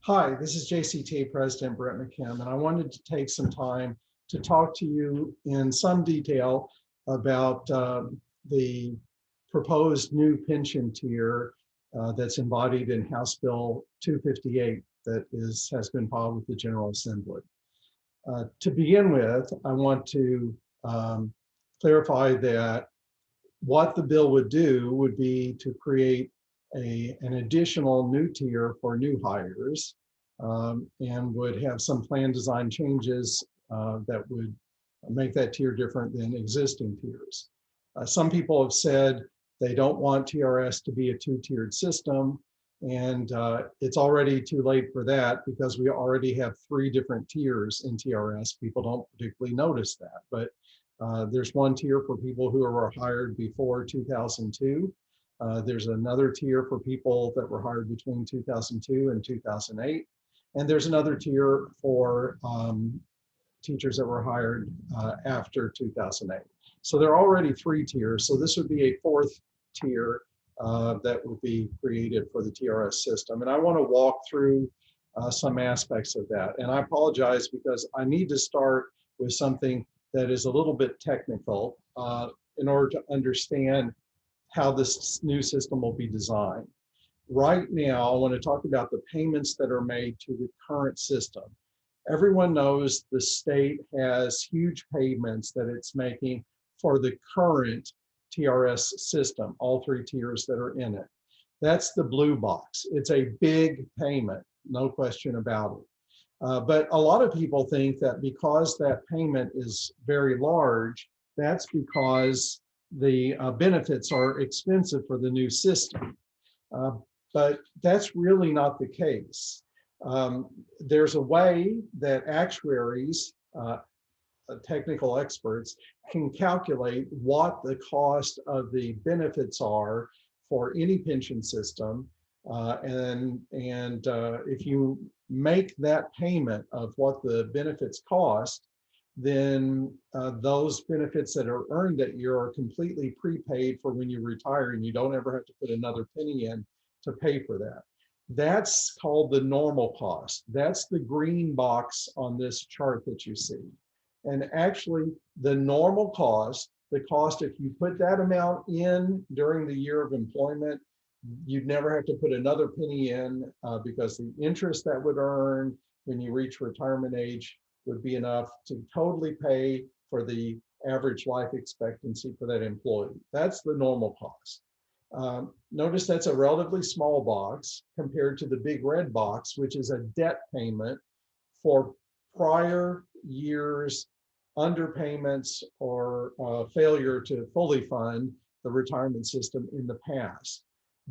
Hi, this is JCTA President Brent McKim, and I wanted to take some time to talk to you in some detail about the proposed new pension tier that's embodied in House Bill 258 that has been filed with the General Assembly. To begin with, I want to clarify that what the bill would do would be to create an additional new tier for new hires, and would have some plan design changes that would make that tier different than existing tiers. Some people have said they don't want TRS to be a two-tiered system, and it's already too late for that because we already have three different tiers in TRS. People don't particularly notice that, but there's one tier for people who were hired before 2002. There's another tier for people that were hired between 2002 and 2008. And there's another tier for teachers that were hired after 2008. So there are already three tiers. So this would be a fourth tier that would be created for the TRS system. And I want to walk through some aspects of that. And I apologize because I need to start with something that is a little bit technical in order to understand how this new system will be designed. Right now, I want to talk about the payments that are made to the current system. Everyone knows the state has huge payments that it's making for the current TRS system, all three tiers that are in it. That's the blue box. It's a big payment, no question about it. But a lot of people think that because that payment is very large, that's because the benefits are expensive for the new system. But that's really not the case. There's a way that actuaries, technical experts, can calculate what the cost of the benefits are for any pension system. And if you make that payment of what the benefits cost, then those benefits that are earned that year are completely prepaid for when you retire, and you don't ever have to put another penny in to pay for that. That's called the normal cost. That's the green box on this chart that you see. And actually, the normal cost, the cost if you put that amount in during the year of employment, you'd never have to put another penny in because the interest that would earn when you reach retirement age would be enough to totally pay for the average life expectancy for that employee. That's the normal cost. Notice that's a relatively small box compared to the big red box, which is a debt payment for prior years underpayments or failure to fully fund the retirement system in the past.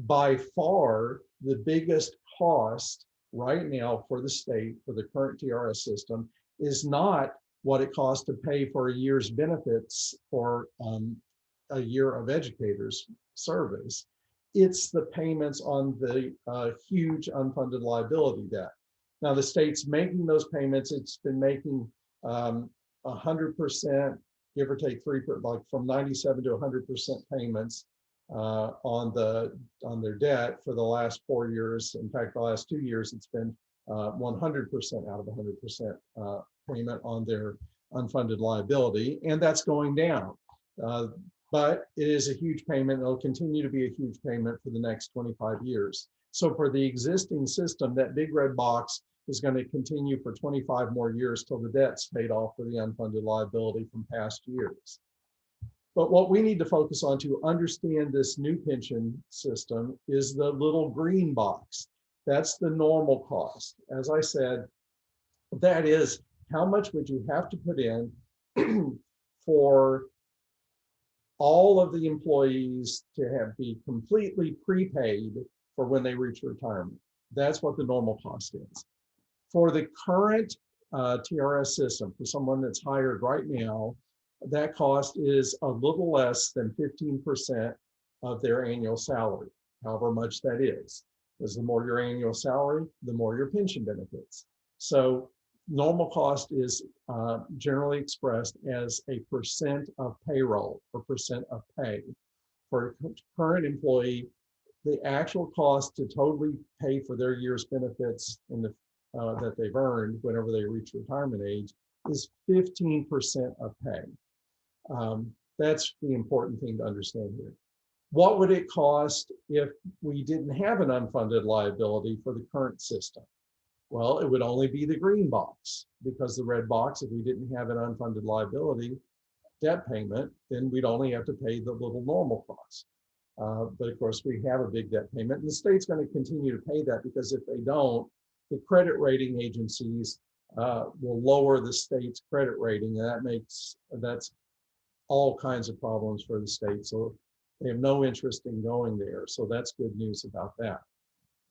By far, the biggest cost right now for the state, for the current TRS system, is not what it costs to pay for a year's benefits for a year of educators service. It's the payments on the huge unfunded liability debt. Now the state's making those payments. It's been making 100%, give or take like from 97 to 100% payments on their debt for the last 4 years. In fact, the last 2 years, it's been 100% out of 100% payment on their unfunded liability, and that's going down. But it is a huge payment. It'll continue to be a huge payment for the next 25 years. So for the existing system, that big red box is going to continue for 25 more years till the debt's paid off for the unfunded liability from past years. But what we need to focus on to understand this new pension system is the little green box. That's the normal cost. As I said, that is how much would you have to put in for all of the employees to be completely prepaid for when they reach retirement. That's what the normal cost is. For the current TRS system, for someone that's hired right now, that cost is a little less than 15% of their annual salary, however much that is. Because the more your annual salary, the more your pension benefits. So normal cost is generally expressed as a percent of payroll or percent of pay. For a current employee, the actual cost to totally pay for their year's benefits in the that they've earned whenever they reach retirement age is 15% of pay. That's the important thing to understand here. What would it cost if we didn't have an unfunded liability for the current system? Well, it would only be the green box, because the red box, if we didn't have an unfunded liability debt payment, then we'd only have to pay the little normal cost. But of course, we have a big debt payment, and the state's going to continue to pay that, because if they don't, the credit rating agencies will lower the state's credit rating, and that's all kinds of problems for the state. So they have no interest in going there. So that's good news about that.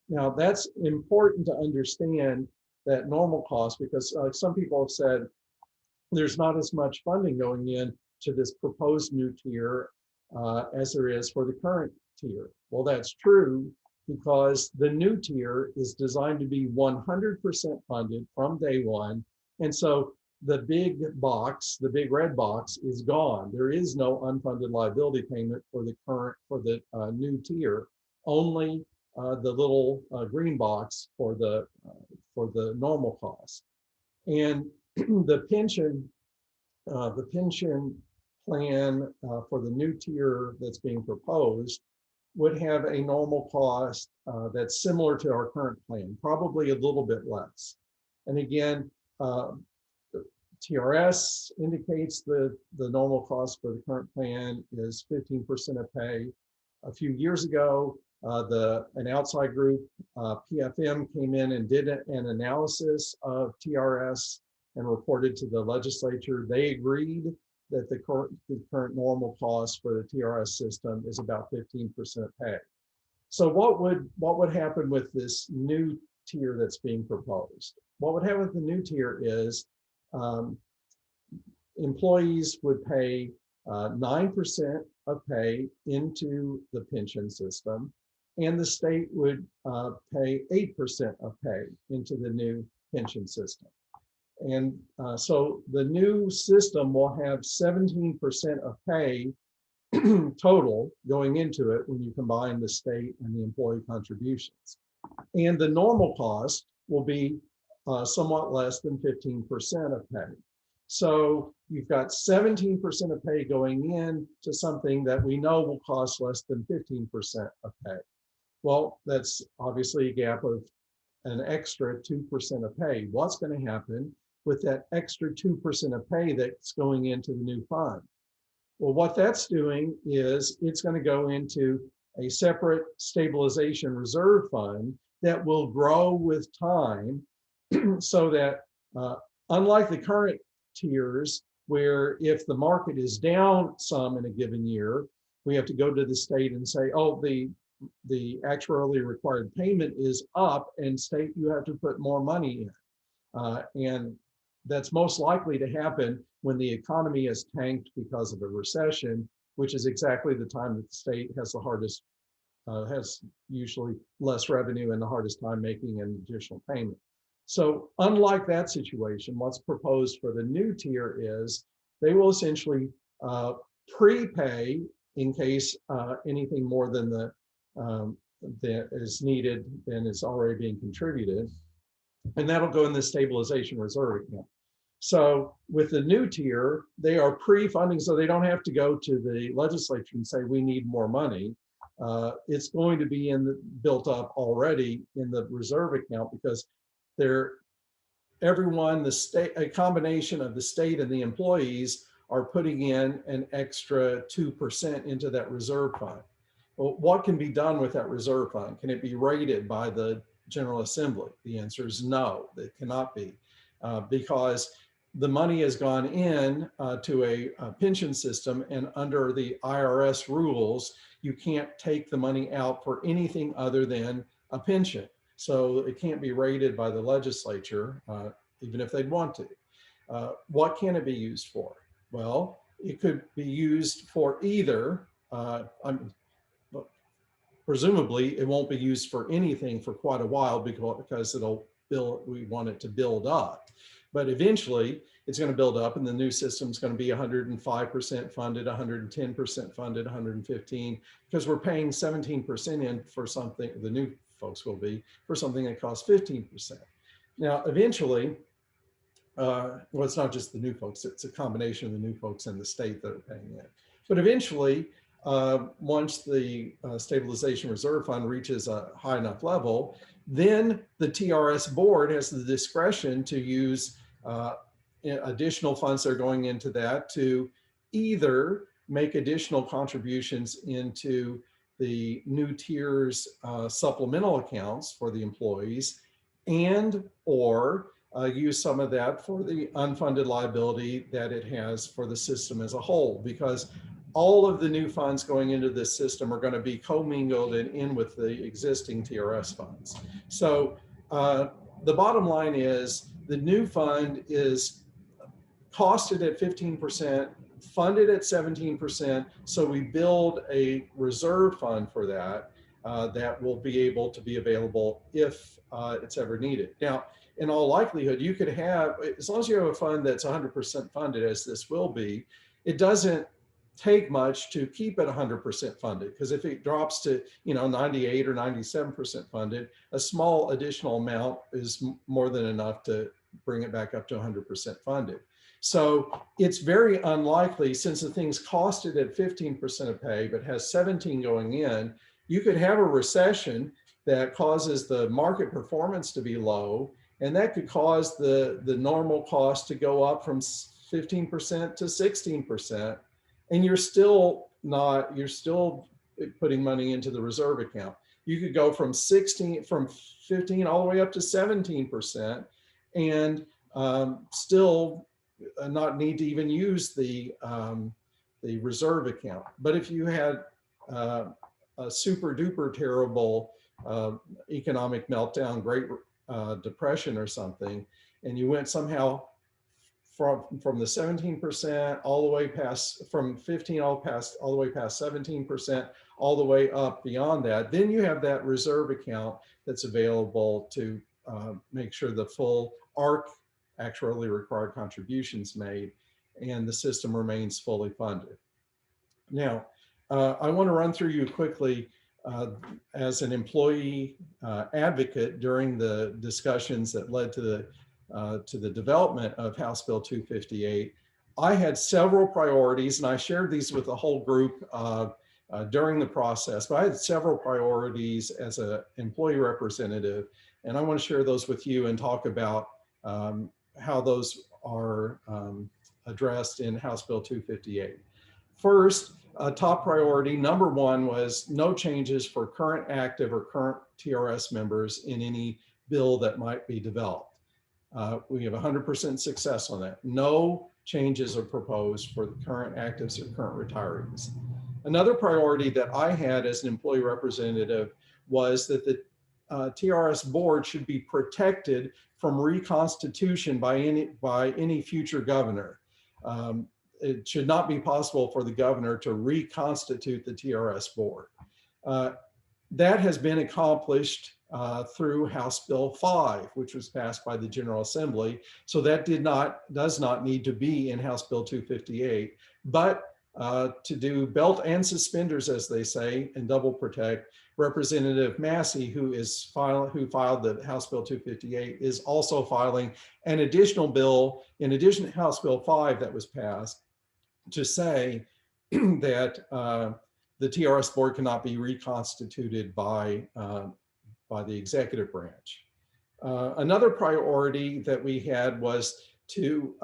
Now, that's important to understand, that normal cost, because some people have said there's not as much funding going in to this proposed new tier as there is for the current tier. Well, that's true, because the new tier is designed to be 100% funded from day one. And so the big box, the big red box, is gone. There is no unfunded liability payment for the new tier, only the little green box for the normal cost. And the pension plan for the new tier that's being proposed would have a normal cost that's similar to our current plan, probably a little bit less. And again, TRS indicates the normal cost for the current plan is 15% of pay. A few years ago, an outside group, PFM, came in and did an analysis of TRS and reported to the legislature. They agreed that the current normal cost for the TRS system is about 15% of pay. So what would happen with this new tier that's being proposed? What would happen with the new tier is employees would pay 9% of pay into the pension system, and the state would pay 8% of pay into the new pension system. And so the new system will have 17% of pay total going into it when you combine the state and the employee contributions. And the normal cost will be somewhat less than 15% of pay. So you've got 17% of pay going in to something that we know will cost less than 15% of pay. Well, that's obviously a gap of an extra 2% of pay. What's going to happen with that extra 2% of pay that's going into the new fund? Well, what that's doing is it's going to go into a separate stabilization reserve fund that will grow with time, so that unlike the current tiers, where if the market is down some in a given year, we have to go to the state and say, oh, the actuarially required payment is up, and state, you have to put more money in. And that's most likely to happen when the economy is tanked because of a recession, which is exactly the time that the state has the hardest, has usually less revenue and the hardest time making an additional payment. So unlike that situation, what's proposed for the new tier is they will essentially prepay in case anything more than that is needed than is already being contributed, and that'll go in the stabilization reserve account. So with the new tier, they are pre-funding, so they don't have to go to the legislature and say we need more money. It's going to be built up already in the reserve account, because everyone, the state, a combination of the state and the employees are putting in an extra 2% into that reserve fund. Well, what can be done with that reserve fund? Can it be rated by the General Assembly? The answer is no, it cannot be, because the money has gone in to a pension system, and under the IRS rules, you can't take the money out for anything other than a pension. So it can't be rated by the legislature, even if they'd want to. What can it be used for? Well, it could be used for either, presumably it won't be used for anything for quite a while, because we want it to build up. But eventually it's going to build up, and the new system is going to be 105% funded, 110% funded, 115, because we're paying 17% in for something, the new folks will be, for something that costs 15%. Now, eventually, well, it's not just the new folks, it's a combination of the new folks and the state that are paying it. But eventually, once the stabilization reserve fund reaches a high enough level, then the TRS board has the discretion to use additional funds that are going into that to either make additional contributions into the new tiers supplemental accounts for the employees, and or use some of that for the unfunded liability that it has for the system as a whole, because all of the new funds going into this system are going to be commingled and in with the existing TRS funds. So the bottom line is the new fund is costed at 15%, funded at 17%. So we build a reserve fund for that that will be able to be available if it's ever needed. Now, in all likelihood, you could have, as long as you have a fund that's 100% funded, as this will be, it doesn't take much to keep it 100% funded, because if it drops to 98 or 97% funded, a small additional amount is more than enough to bring it back up to 100% funded. So it's very unlikely, since the thing's costed at 15% of pay but has 17 going in, you could have a recession that causes the market performance to be low, and that could cause the normal cost to go up from 15% to 16%. And you're still putting money into the reserve account. You could go from 15 all the way up to 17%, and still not need to even use the reserve account. But if you had a super duper terrible economic meltdown, Great Depression or something, and you went somehow from the 17% all the way past, from 15 all the way past 17%, all the way up beyond that, then you have that reserve account that's available to make sure the full ARC, actually required contributions made, and the system remains fully funded. Now, I want to run through you quickly as an employee advocate during the discussions that led to the development of House Bill 258. I had several priorities, and I shared these with the whole group during the process, but I had several priorities as an employee representative, and I want to share those with you and talk about how those are addressed in House Bill 258. First, top priority, number one, was no changes for current active or current TRS members in any bill that might be developed. We have 100% success on that. No changes are proposed for the current actives or current retirees. Another priority that I had as an employee representative was that the TRS board should be protected from reconstitution by any future governor. It should not be possible for the governor to reconstitute the TRS board. That has been accomplished through House Bill 5, which was passed by the General Assembly. So that does not need to be in House Bill 258, but to do belt and suspenders, as they say, and double protect, Representative Massey, who filed the House Bill 258, is also filing an additional bill in addition to House Bill 5 that was passed to say that the TRS board cannot be reconstituted by the executive branch. Another priority that we had was to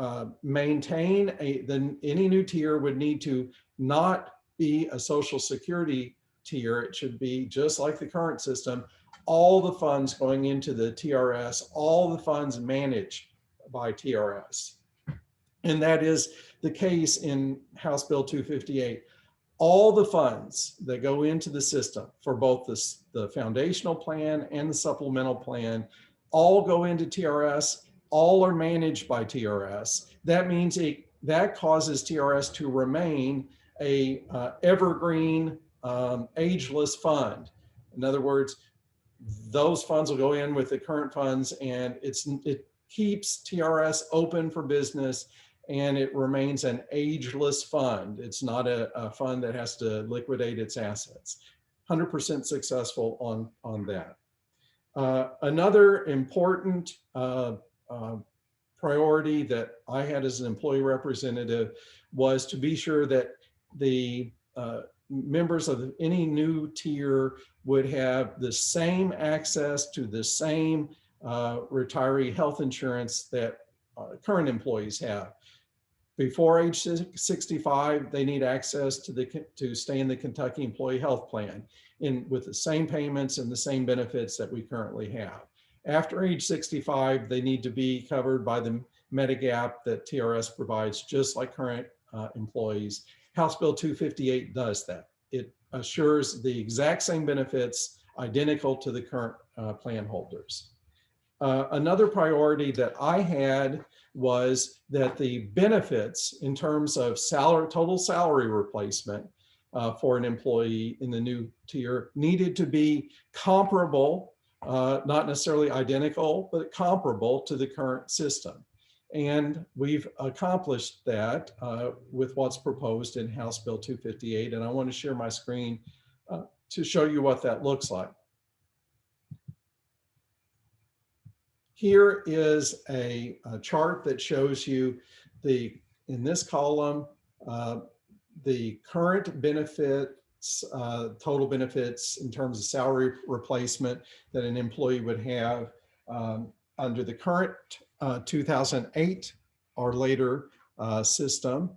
maintain any new tier would need to not be a Social Security tier. It should be just like the current system, all the funds going into the TRS, all the funds managed by TRS. And that is the case in House Bill 258. All the funds that go into the system for both the foundational plan and the supplemental plan all go into TRS, all are managed by TRS. That means that causes TRS to remain a evergreen, ageless fund. In other words, those funds will go in with the current funds, and it keeps TRS open for business, and it remains an ageless fund. It's not a fund that has to liquidate its assets. 100% successful on that. Another important priority that I had as an employee representative was to be sure that the members of any new tier would have the same access to the same retiree health insurance that current employees have. Before age 65, they need access to stay in the Kentucky Employee Health Plan with the same payments and the same benefits that we currently have. After age 65, they need to be covered by the Medigap that TRS provides, just like current employees. House Bill 258 does that. It assures the exact same benefits identical to the current plan holders. Another priority that I had was that the benefits in terms of total salary replacement for an employee in the new tier needed to be comparable, not necessarily identical, but comparable to the current system. And we've accomplished that with what's proposed in House Bill 258. And I want to share my screen to show you what that looks like. Here is a chart that shows you in this column, the current benefits, total benefits in terms of salary replacement that an employee would have under the current 2008 or later system.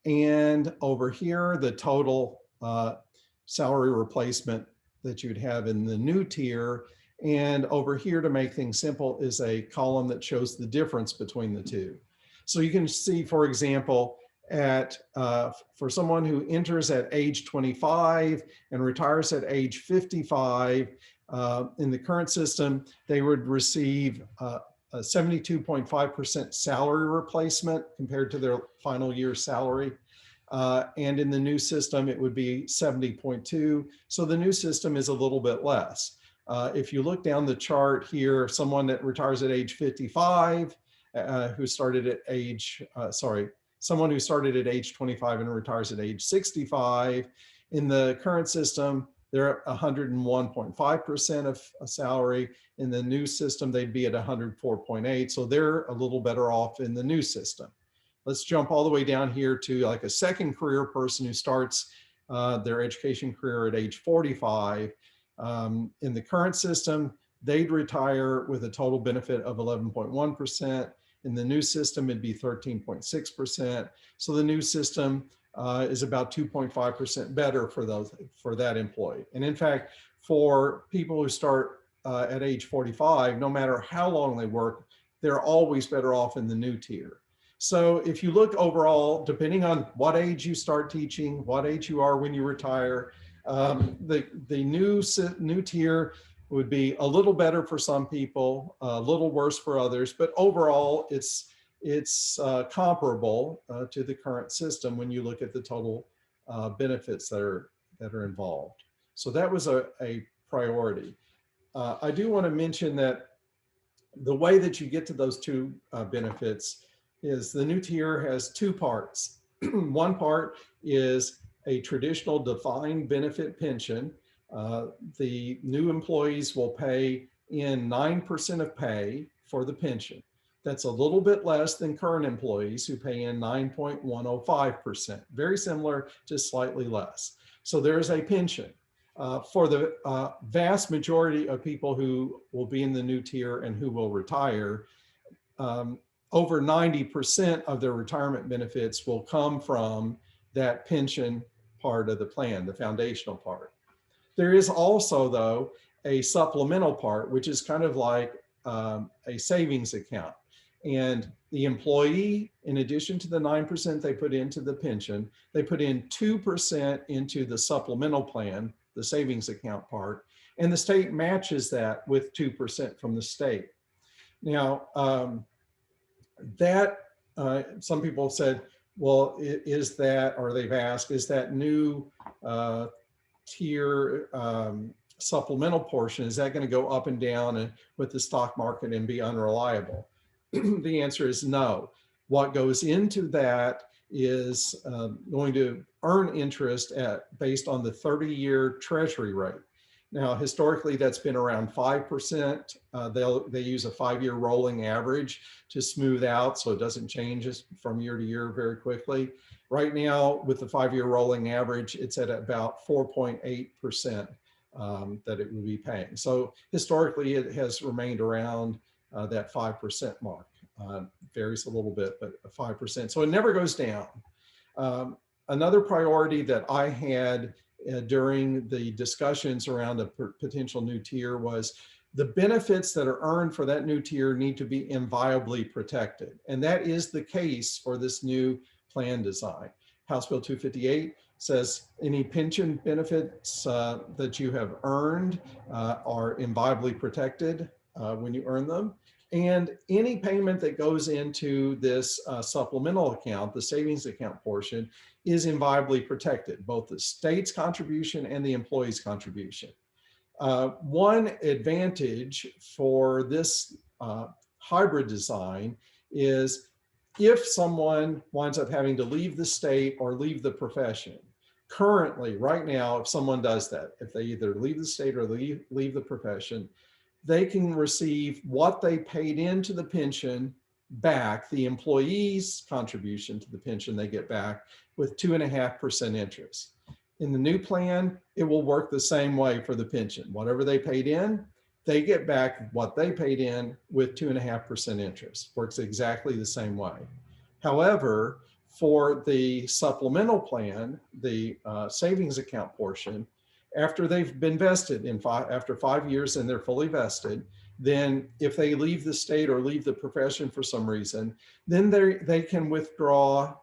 And over here, the total salary replacement that you'd have in the new tier. And over here, to make things simple, is a column that shows the difference between the two. So you can see, for example, for someone who enters at age 25 and retires at age 55, in the current system, they would receive a 72.5% salary replacement compared to their final year's salary. And in the new system, it would be 70.2. So the new system is a little bit less. If you look down the chart here, someone that retires at age 55, someone who started at age 25 and retires at age 65, in the current system, they're at 101.5% of a salary. In the new system, they'd be at 104.8. So they're a little better off in the new system. Let's jump all the way down here to like a second career person who starts their education career at age 45. In the current system, they'd retire with a total benefit of 11.1%. In the new system, it'd be 13.6%. So the new system is about 2.5% better for that employee. And in fact, for people who start at age 45, no matter how long they work, they're always better off in the new tier. So if you look overall, depending on what age you start teaching, what age you are when you retire, the new tier would be a little better for some people, a little worse for others, but overall it's comparable to the current system when you look at the total benefits that are involved. So that was a priority. I do want to mention that the way that you get to those two benefits is the new tier has two parts. One part is a traditional defined benefit pension. The new employees will pay in 9% of pay for the pension. That's a little bit less than current employees who pay in 9.105%, very similar to slightly less. So there's a pension. For the vast majority of people who will be in the new tier and who will retire, over 90% of their retirement benefits will come from that pension part of the plan, the foundational part. There is also, though, a supplemental part, which is kind of like a savings account. And the employee, in addition to the 9% they put into the pension, they put in 2% into the supplemental plan, the savings account part, and the state matches that with 2% from the state. Now, some people have said, well, is that, or they've asked, is that new tier supplemental portion, is that going to go up and down and with the stock market and be unreliable? the answer is no. What goes into that is going to earn interest based on the 30-year Treasury rate. Now, historically, that's been around 5%. They use a 5-year rolling average to smooth out so it doesn't change from year to year very quickly. Right now, with the 5-year rolling average, it's at about 4.8% that it will be paying. So historically, it has remained around that 5% mark. Varies a little bit, but 5%. So it never goes down. Another priority that I had during the discussions around a potential new tier was the benefits that are earned for that new tier need to be inviolably protected. And that is the case for this new plan design. House Bill 258 says any pension benefits that you have earned are inviolably protected when you earn them. And any payment that goes into this supplemental account, the savings account portion, is inviolably protected, both the state's contribution and the employee's contribution. One advantage for this hybrid design is if someone winds up having to leave the state or leave the profession. Currently, right now, if someone does that, if they either leave the state or leave the profession, they can receive what they paid into the pension back, the employee's contribution to the pension they get back, with 2.5% interest. In the new plan, it will work the same way for the pension. Whatever they paid in, they get back what they paid in with 2.5% interest. Works exactly the same way. However, for the supplemental plan, the savings account portion, after they've been vested after 5 years and they're fully vested, then if they leave the state or leave the profession for some reason, then they can withdraw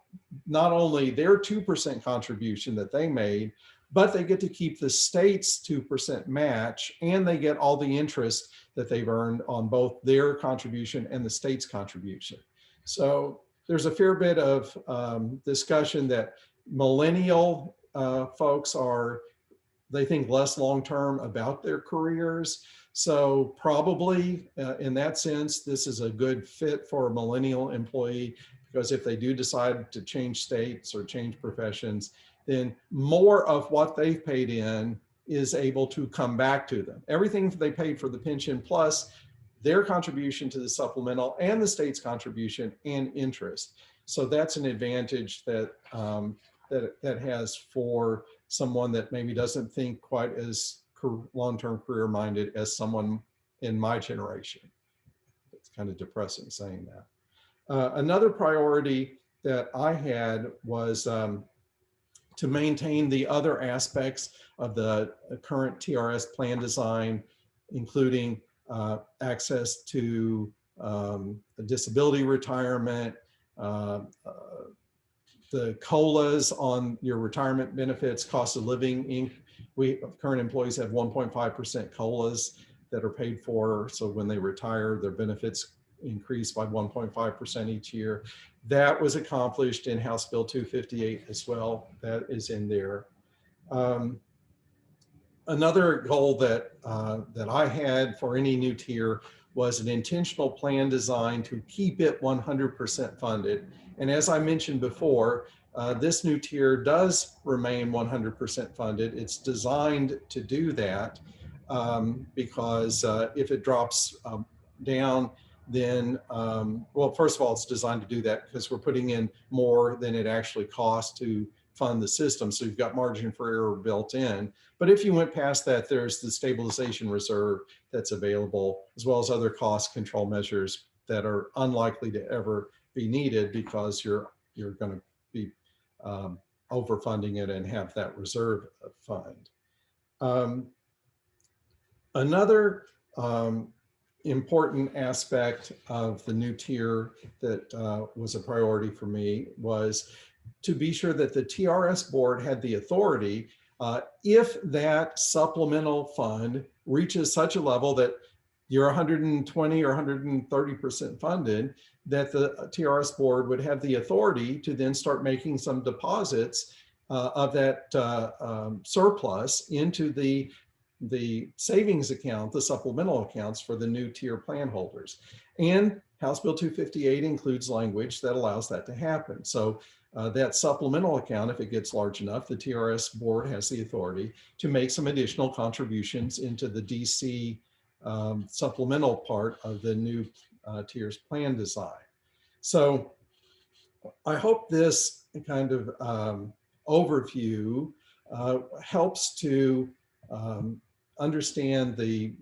not only their 2% contribution that they made, but they get to keep the state's 2% match, and they get all the interest that they've earned on both their contribution and the state's contribution. So there's a fair bit of discussion that millennial folks they think less long-term about their careers. So probably in that sense, this is a good fit for a millennial employee, because if they do decide to change states or change professions, then more of what they've paid in is able to come back to them. Everything they paid for the pension plus their contribution to the supplemental and the state's contribution and interest. So that's an advantage that that has for someone that maybe doesn't think quite as long-term career minded as someone in my generation. It's kind of depressing saying that. Another priority that I had was to maintain the other aspects of the current TRS plan design, including access to disability retirement, the COLAs on your retirement benefits, cost of living. Current employees have 1.5% COLAs that are paid for. So when they retire, their benefits increase by 1.5% each year. That was accomplished in House Bill 258 as well. That is in there. Another goal that I had for any new tier was an intentional plan design to keep it 100% funded. And as I mentioned before, this new tier does remain 100% funded. It's designed to do that because if it drops down, then, well, first of all, it's designed to do that because we're putting in more than it actually costs to fund the system. So you've got margin for error built in. But if you went past that, there's the stabilization reserve that's available, as well as other cost control measures that are unlikely to ever be needed because you're going to be overfunding it and have that reserve fund. Another important aspect of the new tier that was a priority for me was to be sure that the TRS board had the authority, if that supplemental fund reaches such a level that you're 120 or 130% funded, that the TRS board would have the authority to then start making some deposits of that surplus into the the savings account, the supplemental accounts for the new tier plan holders. And House Bill 258 includes language that allows that to happen. So that supplemental account, if it gets large enough, the TRS board has the authority to make some additional contributions into the DC supplemental part of the new tiers plan design. So I hope this kind of overview helps to understand the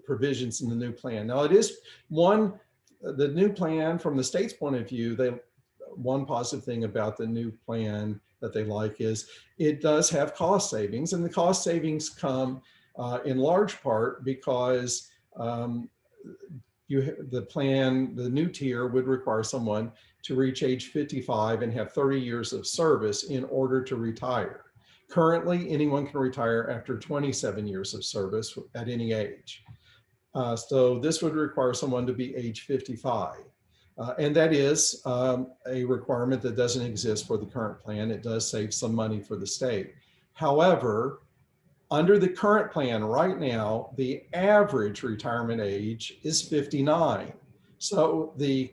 provisions in the new plan. Now, it is the new plan from the state's point of view, one positive thing about the new plan that they like is it does have cost savings, and the cost savings come in large part because the new tier would require someone to reach age 55 and have 30 years of service in order to retire. Currently, anyone can retire after 27 years of service at any age. So this would require someone to be age 55. And that is a requirement that doesn't exist for the current plan. It does save some money for the state. However, under the current plan right now, the average retirement age is 59. So the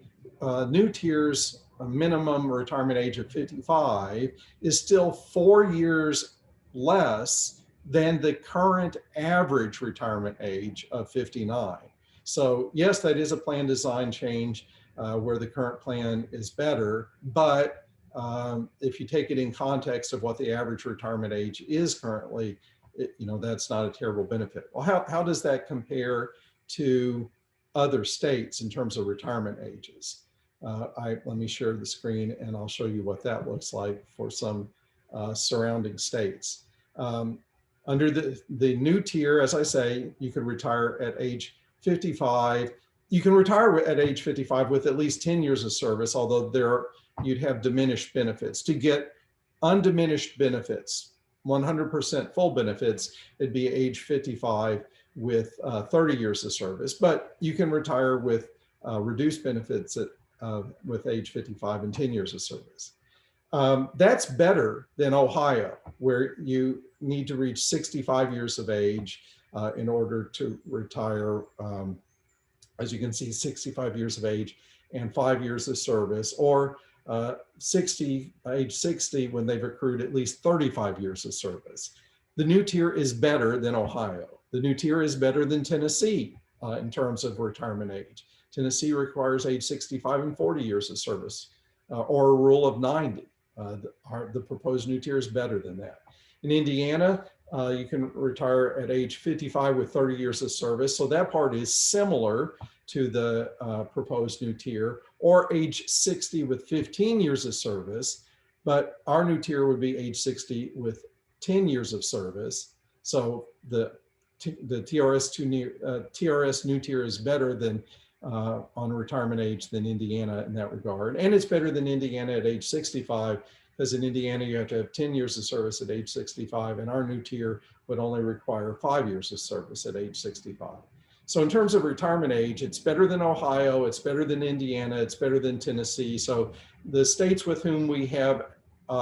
new tier's minimum retirement age of 55 is still 4 years less than the current average retirement age of 59. So yes, that is a plan design change where the current plan is better, but if you take it in context of what the average retirement age is currently, that's not a terrible benefit. Well, how does that compare to other states in terms of retirement ages? Let me share the screen and I'll show you what that looks like for some surrounding states. Under the new tier, as I say, you can retire at age 55. You can retire at age 55 with at least 10 years of service, although you'd have diminished benefits. To get undiminished benefits, 100% full benefits, it'd be age 55 with 30 years of service, but you can retire with reduced benefits with age 55 and 10 years of service. That's better than Ohio, where you need to reach 65 years of age in order to retire. As you can see, 65 years of age and 5 years of service, or age 60 when they've accrued at least 35 years of service. The new tier is better than Ohio. The new tier is better than Tennessee in terms of retirement age. Tennessee requires age 65 and 40 years of service, or a rule of 90. The proposed new tier is better than that. In Indiana, you can retire at age 55 with 30 years of service. So that part is similar to the proposed new tier, or age 60 with 15 years of service. But our new tier would be age 60 with 10 years of service. So the TRS new tier is better than on retirement age than Indiana in that regard. And it's better than Indiana at age 65, because in Indiana, you have to have 10 years of service at age 65, and our new tier would only require 5 years of service at age 65. So in terms of retirement age, it's better than Ohio, it's better than Indiana, it's better than Tennessee. So the states with whom we have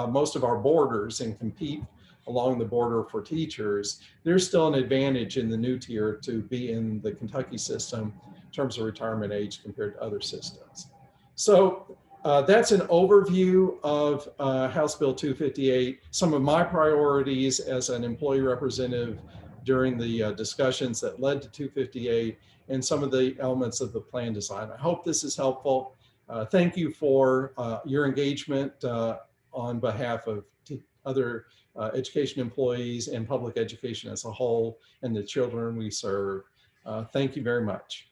most of our borders and compete along the border for teachers, there's still an advantage in the new tier to be in the Kentucky system in terms of retirement age compared to other systems. So that's an overview of House Bill 258, some of my priorities as an employee representative during the discussions that led to 258, and some of the elements of the plan design. I hope this is helpful. Thank you for your engagement on behalf of other education employees and public education as a whole, and the children we serve. Thank you very much.